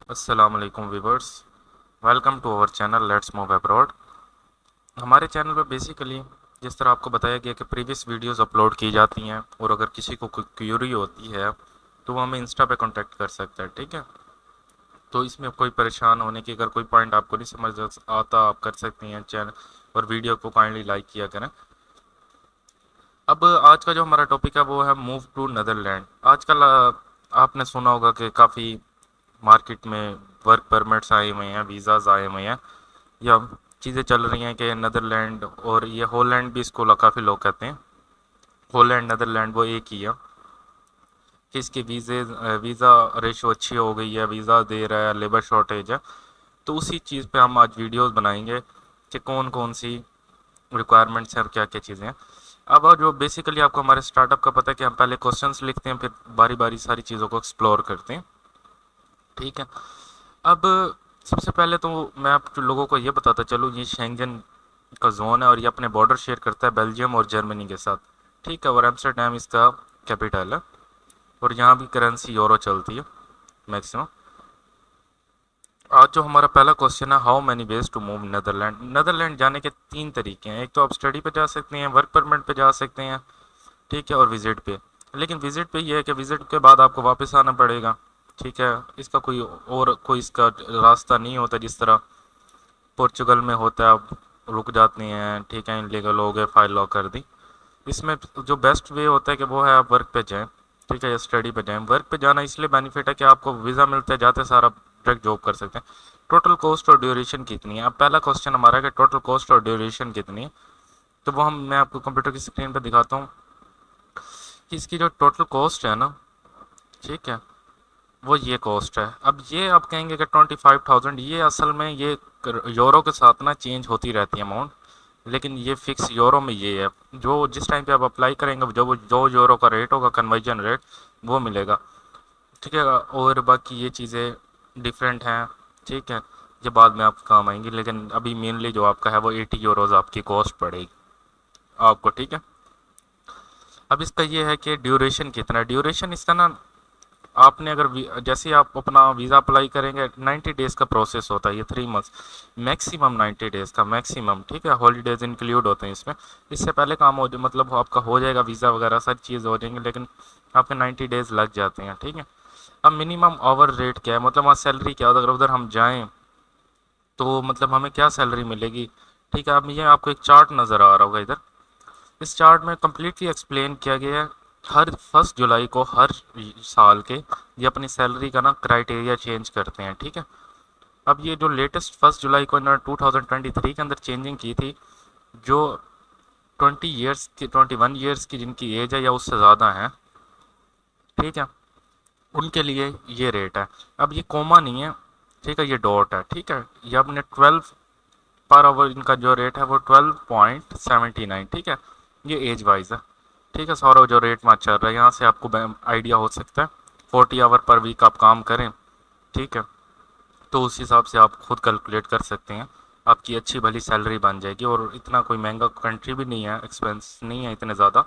अस्सलाम वालेकुम viewers, welcome to our channel let's move abroad. हमारे चैनल पर बेसिकली जिस तरह आपको बताया गया कि प्रीवियस वीडियोस अपलोड की जाती हैं और अगर किसी को कोई क्यूरी होती है तो वो हमें इंस्टा पे कांटेक्ट कर सकता है। ठीक है, तो इसमें कोई परेशान होने की, अगर कोई पॉइंट आपको नहीं समझ आता आप कर सकती हैं चैनल और वीडियो को काइंडली लाइक किया करें। अब आज का जो हमारा टॉपिक है वो है मूव टू नीदरलैंड। आजकल आपने सुना होगा कि काफ़ी मार्केट में वर्क परमिट्स आए हुए हैं, वीज़ाज़ आए हुए हैं या चीज़ें चल रही हैं कि नीदरलैंड, और ये हॉलैंड भी इसको काफ़ी लोग कहते हैं। हॉलैंड नीदरलैंड वो एक ही है कि इसके वीज़ा रेशो अच्छी हो गई है, वीज़ा दे रहा है, लेबर शॉर्टेज है। तो उसी चीज़ पे हम आज वीडियोस बनाएंगे कि कौन कौन सी रिक्वायरमेंट्स हैं और क्या क्या चीज़ें हैं। अब जो बेसिकली आपको हमारे स्टार्टअप का पता है कि हम पहले क्वेश्चंस लिखते हैं, फिर बारी बारी सारी चीज़ों को एक्सप्लोर करते हैं। ठीक है, अब सबसे पहले तो मैं आप लोगों को ये बताता चलूँ, ये शेंगन का जोन है और ये अपने बॉर्डर शेयर करता है बेल्जियम और जर्मनी के साथ। ठीक है, और एम्स्टर्डम इसका कैपिटल है और यहाँ भी करेंसी यूरो चलती है मैक्सिमम। आज जो हमारा पहला क्वेश्चन है, how many ways to move Netherlands. Netherlands जाने के तीन तरीके हैं, एक तो आप स्टडी पे जा सकते हैं, वर्क परमिट पे जा सकते हैं, ठीक है, और विजिट पे। लेकिन विजिट पे ये है कि विजिट के बाद आपको वापस आना पड़ेगा। ठीक है, इसका कोई इसका रास्ता नहीं होता जिस तरह पोर्चुगल में होता है, आप रुक जाते हैं, ठीक है, इनलीगल हो गए, फाइल लॉक कर दी। इसमें जो बेस्ट वे होता है कि वो है आप वर्क पे जाएं, ठीक है, या स्टडी पे जाएं। वर्क पे जाना इसलिए बेनिफिट है कि आपको वीज़ा मिलता है, जाते सारा डायरेक्ट जॉब कर सकते हैं। टोटल कॉस्ट और ड्यूरेशन कितनी है, अब पहला क्वेश्चन हमारा है कि टोटल कॉस्ट और ड्यूरेशन कितनी है। तो वो मैं आपको कंप्यूटर की स्क्रीन पर दिखाता हूँ कि इसकी जो टोटल कॉस्ट है ना, ठीक है, वो ये कॉस्ट है। अब ये आप कहेंगे कि 25,000, ये असल में ये यूरो के साथ ना चेंज होती रहती है अमाउंट, लेकिन ये फिक्स यूरो में ये है। जो जिस टाइम पे आप अप्लाई करेंगे जो जो यूरो का रेट होगा, कन्वर्जन रेट, वो मिलेगा। ठीक है, और बाकी ये चीज़ें डिफरेंट हैं, ठीक है, ये बाद में आपको काम आएंगी, लेकिन अभी मेनली जो आपका है वो 80 यूरोज़ आपकी कॉस्ट पड़ेगी आपको। ठीक है, अब इसका ये है कि ड्यूरेशन कितना है। ड्यूरेशन इसका ना, आपने अगर जैसे आप अपना वीज़ा अप्लाई करेंगे, 90 डेज़ का प्रोसेस होता है, ये 3 मंथ्स मैक्सिमम, 90 डेज़ का मैक्सिमम। ठीक है, हॉलीडेज इंक्लूड होते हैं इसमें। इससे पहले काम हो मतलब आपका हो जाएगा, वीज़ा वगैरह सारी चीज़ हो जाएंगी, लेकिन आपके 90 डेज़ लग जाते हैं। ठीक है, अब मिनिमम आवर रेट क्या है, मतलब वहाँ सैलरी क्या होता है, अगर उधर हम जाएँ तो मतलब हमें क्या सैलरी मिलेगी। ठीक है, अब ये आपको एक चार्ट नज़र आ रहा होगा इधर। इस चार्ट में कम्प्लीटली एक्सप्लेन किया गया है, हर 1 जुलाई को हर साल के ये अपनी सैलरी का ना क्राइटेरिया चेंज करते हैं। ठीक है, अब ये जो लेटेस्ट 1 जुलाई को इन्होंने 2023 के अंदर चेंजिंग की थी, जो 20 ईयर्स की, 21 ईयर्स की जिनकी एज है या उससे ज़्यादा है, ठीक है, उनके लिए ये रेट है। अब ये कोमा नहीं है, ठीक है, ये डॉट है। ठीक है, ये अपने 12 पर आवर इनका जो रेट है वो 12.79। ठीक है, ये एज वाइज है। ठीक है, सौरव जो रेट में चल रहा है यहाँ से आपको आइडिया हो सकता है। 40 आवर पर वीक आप काम करें, ठीक है, तो उस हिसाब से आप खुद कैलकुलेट कर सकते हैं, आपकी अच्छी भली सैलरी बन जाएगी। और इतना कोई महंगा कंट्री भी नहीं है, एक्सपेंस नहीं है इतने ज़्यादा,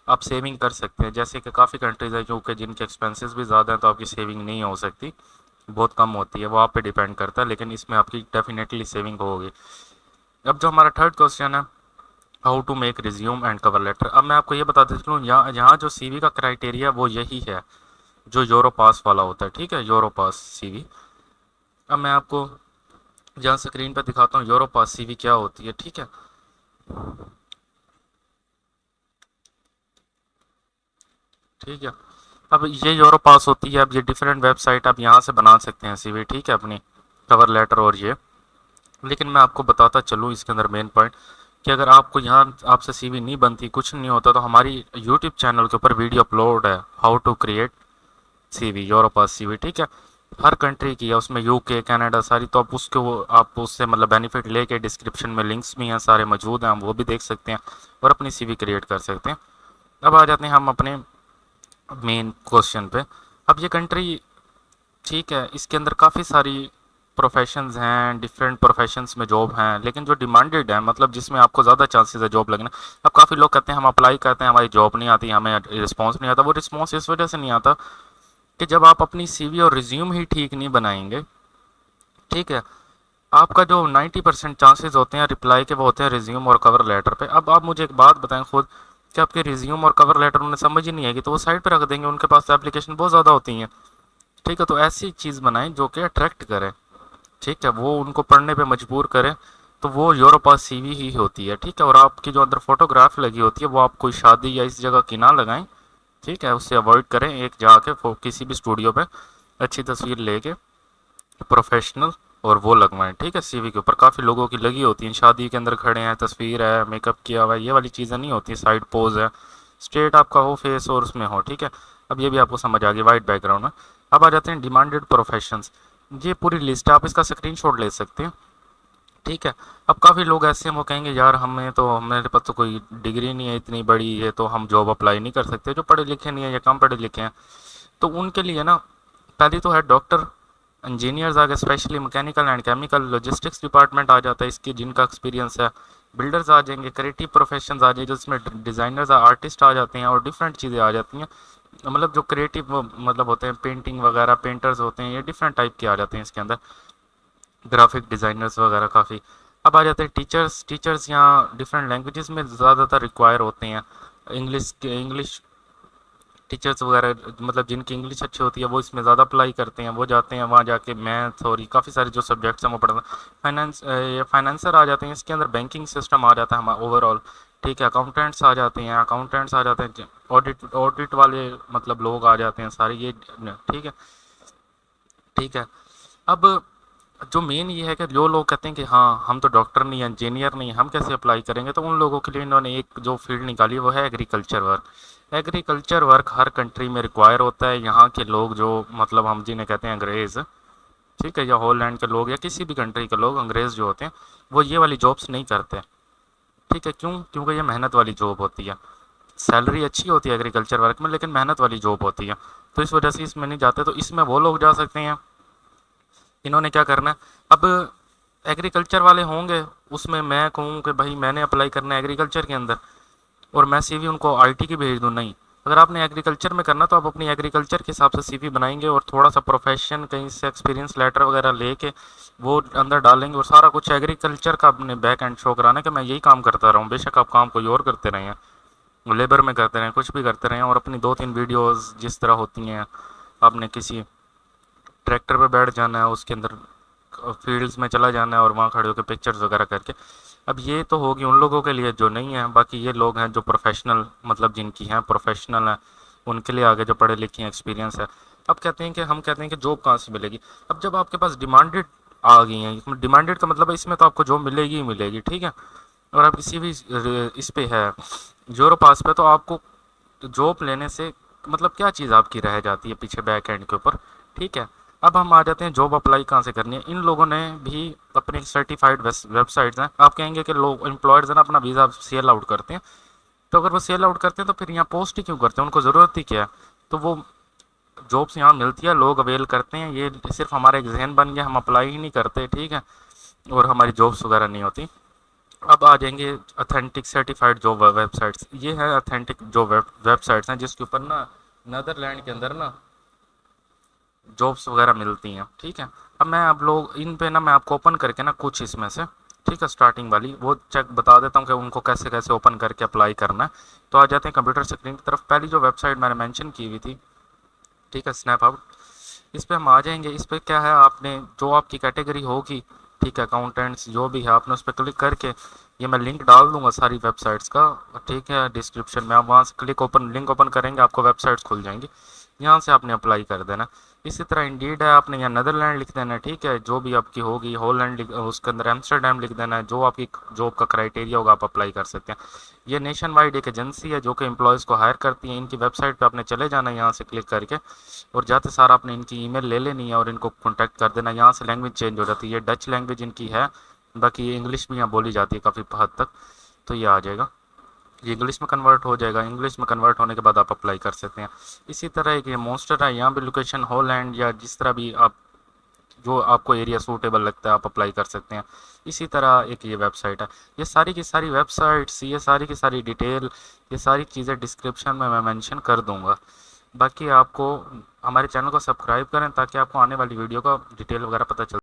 आप सेविंग कर सकते हैं। जैसे कि काफ़ी कंट्रीज़ है जो कि जिनके एक्सपेंसेस भी ज़्यादा हैं, तो आपकी सेविंग नहीं हो सकती, बहुत कम होती है, वो आप पे डिपेंड करता है, लेकिन इसमें आपकी डेफिनेटली सेविंग होगी। अब जो हमारा थर्ड क्वेश्चन है, how to make resume and cover letter. अब मैं आपको ये बताते चलूँ, यहाँ जो सीवी का क्राइटेरिया वो यही है जो यूरो पास वाला होता है। ठीक है, यूरो पास सीवी। अब मैं आपको जहाँ स्क्रीन पर दिखाता हूँ यूरो पास सीवी क्या होती है। ठीक है, ठीक है, अब ये यूरो पास होती है। अब ये डिफरेंट वेबसाइट आप यहाँ से बना सकते हैं सीवी, ठीक है, अपनी कवर लेटर और ये। लेकिन मैं आपको बताता चलूँ इसके अंदर मेन पॉइंट कि अगर आपको यहाँ आपसे सीवी नहीं बनती, कुछ नहीं होता, तो हमारी यूट्यूब चैनल के ऊपर वीडियो अपलोड है, how to create CV, Europass CV. ठीक है, हर कंट्री की है उसमें, यूके, कनाडा सारी, तो आप उसके वो आप उससे मतलब बेनिफिट लेके डिस्क्रिप्शन में लिंक्स भी हैं, सारे मौजूद हैं, हम वो भी देख सकते हैं और अपनी सीवी क्रिएट कर सकते हैं। अब आ जाते हैं हम अपने मेन क्वेश्चन पे। अब ये कंट्री, ठीक है, इसके अंदर काफ़ी सारी प्रोफेशंस हैं, डिफरेंट प्रोफेशंस में जॉब हैं, लेकिन जो डिमांडेड है, मतलब जिसमें आपको ज़्यादा चांसेस है जॉब लगना। अब काफ़ी लोग कहते हैं हम अप्लाई करते हैं, हमारी जॉब नहीं आती, हमें रिस्पॉन्स नहीं आता। वो रिस्पॉन्स इस वजह से नहीं आता कि जब आप अपनी सीवी और रिज्यूम ही ठीक नहीं बनाएंगे, ठीक है। आपका जो 90% चांसेस होते हैं रिप्लाई के वो होते हैं रिज्यूम और कवर लेटर पे। अब आप मुझे एक बात बताएं खुद कि आपके रिज्यूम और कवर लेटर उन्हें समझ ही नहीं आएगी तो वो साइड पे रख देंगे, उनके पास एप्लीकेशन बहुत ज़्यादा होती हैं। ठीक है, तो ऐसी चीज़ बनाएं जो कि अट्रैक्ट करे, ठीक है, वो उनको पढ़ने पे मजबूर करे। तो वो योर पास सीवी ही होती है, ठीक है। और आपकी जो अंदर फोटोग्राफ लगी होती है वो आप कोई शादी या इस जगह की ना लगाएं, ठीक है, उससे अवॉइड करें। एक जाके किसी भी स्टूडियो पे अच्छी तस्वीर लेके प्रोफेशनल और वो लगवाएं, ठीक है। सीवी के ऊपर काफ़ी लोगों की लगी होती है, शादी के अंदर खड़े हैं, तस्वीर है, मेकअप किया हुआ है, ये वाली चीज़ें नहीं होती, साइड पोज है, स्ट्रेट आपका हो फेस और उसमें हो, ठीक है। अब ये भी आपको समझ आ गई वाइट बैकग्राउंड में। अब आ जाते हैं डिमांडेड प्रोफेशंस। ये पूरी लिस्ट है, आप इसका स्क्रीनशॉट ले सकते हैं, ठीक है। अब काफ़ी लोग ऐसे हैं वो कहेंगे यार हमें तो, मेरे पास तो कोई डिग्री नहीं है इतनी बड़ी है तो हम जॉब अप्लाई नहीं कर सकते, जो पढ़े लिखे नहीं है या कम पढ़े लिखे हैं। तो उनके लिए ना पहली तो है डॉक्टर, इंजीनियर्स आ गए, specially mechanical and chemical, logistics department आ जाता है इसकी जिनका एक्सपीरियंस है, बिल्डर्स आ जाएंगे, क्रिएटिव प्रोफेशंस आ जाएंगे जिसमें डिज़ाइनर्स आर्टिस्ट आ जाते हैं और डिफरेंट चीज़ें आ जाती हैं। मतलब जो क्रिएटिव मतलब होते हैं पेंटिंग वगैरह, पेंटर्स होते हैं, ये डिफरेंट टाइप के आ जाते हैं इसके अंदर, ग्राफिक डिज़ाइनर्स वगैरह काफ़ी। अब आ जाते हैं टीचर्स। टीचर्स यहाँ डिफरेंट लैंग्वेजेस में ज़्यादातर रिक्वायर होते हैं। इंग्लिश टीचर्स वगैरह मतलब जिनकी इंग्लिश अच्छी होती है वो इसमें ज़्यादा अप्लाई करते हैं, वो जाते हैं वहाँ जाके मैथ और काफ़ी सारे जो सब्जेक्ट्स हैं वो पढ़ते हैं। ये फाइनेंसर आ जाते हैं इसके अंदर, बैंकिंग सिस्टम आ जाता है हमारा ओवरऑल, ठीक है। अकाउंटेंट्स आ जाते हैं, अकाउंटेंट्स आ जाते हैं, ऑडिट वाले मतलब लोग आ जाते हैं सारे ये, ठीक है, ठीक है। अब जो मेन ये है कि जो लोग कहते हैं कि हाँ हम तो डॉक्टर नहीं है, इंजीनियर नहीं है, हम कैसे अप्लाई करेंगे, तो उन लोगों के लिए इन्होंने एक जो फील्ड निकाली वो है एग्रीकल्चर वर्क। एग्रीकल्चर वर्क हर कंट्री में रिक्वायर होता है। यहाँ के लोग जो मतलब हम जिन्हें कहते हैं अंग्रेज़, ठीक है, या हॉलैंड के लोग या किसी भी कंट्री के लोग, अंग्रेज़ जो होते हैं वो ये वाली जॉब्स नहीं करते, ठीक है। क्यों? क्योंकि ये मेहनत वाली जॉब होती है, सैलरी अच्छी होती है एग्रीकल्चर वर्क में लेकिन मेहनत वाली जॉब होती है, तो इस वजह से इसमें नहीं जाते। तो इसमें वो लोग जा सकते हैं। इन्होंने क्या करना है अब, एग्रीकल्चर वाले होंगे उसमें, मैं कहूँ कि भाई मैंने अप्लाई करना है एग्रीकल्चर के अंदर और मैं सीवी उनको आईटी की भेज दूँ, नहीं। अगर आपने एग्रीकल्चर में करना तो आप अपनी एग्रीकल्चर के हिसाब से सीवी बनाएंगे और थोड़ा सा प्रोफेशन कहीं से एक्सपीरियंस लेटर वगैरह लेके वो अंदर डालेंगे और सारा कुछ एग्रीकल्चर का अपने बैक एंड शो कराना कि मैं यही काम करता रहा हूँ। बेशक आप काम कोई और करते रहे हैं, लेबर में करते रहें, कुछ भी करते रहें, और अपनी 2-3 वीडियोस जिस तरह होती हैं, आपने किसी ट्रैक्टर पे बैठ जाना है, उसके अंदर फील्ड्स में चला जाना है और वहाँ खड़े होकर पिक्चर्स वगैरह करके। अब ये तो होगी उन लोगों के लिए जो नहीं है, बाकी ये लोग हैं जो प्रोफेशनल मतलब जिनकी हैं प्रोफेशनल है, उनके लिए आगे जो पढ़े लिखे हैं, एक्सपीरियंस है। अब कहते हैं कि हम कहते हैं कि जॉब कहाँ से मिलेगी। अब जब आपके पास डिमांडेड आ गई हैं, डिमांडेड का मतलब है इसमें तो आपको जॉब मिलेगी ही मिलेगी, ठीक है। और आप किसी भी इस पे है जोरो पास पे, तो आपको जॉब लेने से मतलब क्या चीज़ आपकी रह जाती है पीछे बैक एंड के ऊपर, ठीक है। अब हम आ जाते हैं जॉब अप्लाई कहाँ से करनी है। इन लोगों ने भी अपनी सर्टिफाइड वेबसाइट्स हैं। आप कहेंगे कि लोग एम्प्लॉयर्स हैं ना अपना वीज़ा सेल आउट करते हैं, तो अगर वो सेल आउट करते हैं तो फिर यहाँ पोस्ट ही क्यों करते हैं, उनको ज़रूरत ही क्या है। तो वो जॉब्स यहाँ मिलती है, लोग अवेल करते हैं, ये सिर्फ हमारा एक जहन बन गया, हम अप्लाई ही नहीं करते, ठीक है, और हमारी जॉब्स वगैरह नहीं होती। अब आ जाएंगे अथेंटिक सर्टिफाइड जॉब वेबसाइट्स। ये है अथेंटिक जो वेबसाइट्स हैं जिसके ऊपर ना नदरलैंड के अंदर ना जॉब्स वगैरह मिलती हैं, ठीक है। अब मैं आप लोग इन पे ना मैं आपको ओपन करके ना कुछ इसमें से, ठीक है, स्टार्टिंग वाली वो चेक बता देता हूँ कि उनको कैसे कैसे ओपन करके अप्लाई करना है। तो आ जाते हैं कंप्यूटर स्क्रीन की तरफ। पहली जो वेबसाइट मैंने मेंशन की हुई थी, ठीक है, स्नैप आउट, इस पर हम आ जाएंगे। इस पर क्या है, आपने जो आपकी कैटेगरी होगी, ठीक है, अकाउंटेंट्स जो भी है, आपने उस पर क्लिक करके, ये मैं लिंक डाल दूंगा सारी वेबसाइट्स का, ठीक है, डिस्क्रिप्शन में। आप वहाँ से लिंक ओपन करेंगे, आपको वेबसाइट्स खुल जाएंगी, यहाँ से आपने अप्लाई कर देना। इसी तरह इंडीड है, आपने यहाँ नदरलैंड लिख देना है, ठीक है, जो भी आपकी होगी, हॉलैंड उसके अंदर एम्स्टर्डम लिख देना है, जो आपकी जॉब का क्राइटेरिया होगा आप अप्लाई कर सकते हैं। ये नेशन वाइड एक एजेंसी है जो कि एम्प्लॉयज़ को हायर करती है। इनकी वेबसाइट पे आपने चले जाना है यहाँ से क्लिक करके, और जाते सार आपने इनकी ईमेल ले लेनी है और इनको कॉन्टैक्ट कर देना। यहाँ से लैंग्वेज चेंज हो जाती है, ये डच लैंग्वेज इनकी है, बाकी ये इंग्लिश भी यहाँ बोली जाती है काफ़ी हद तक, तो ये आ जाएगा, ये इंग्लिश में कन्वर्ट हो जाएगा। इंग्लिश में कन्वर्ट होने के बाद आप अप्लाई कर सकते हैं। इसी तरह एक ये मोस्टर है, यहाँ भी लोकेशन हॉलैंड या जिस तरह भी आप जो आपको एरिया सूटेबल लगता है आप अप्लाई कर सकते हैं। इसी तरह एक ये वेबसाइट है। ये सारी की सारी वेबसाइट्स, ये सारी की सारी डिटेल, ये सारी चीज़ें डिस्क्रिप्शन में मैं मेंशन कर दूंगा। बाकी आपको हमारे चैनल को सब्सक्राइब करें ताकि आपको आने वाली वीडियो का डिटेल वगैरह पता चल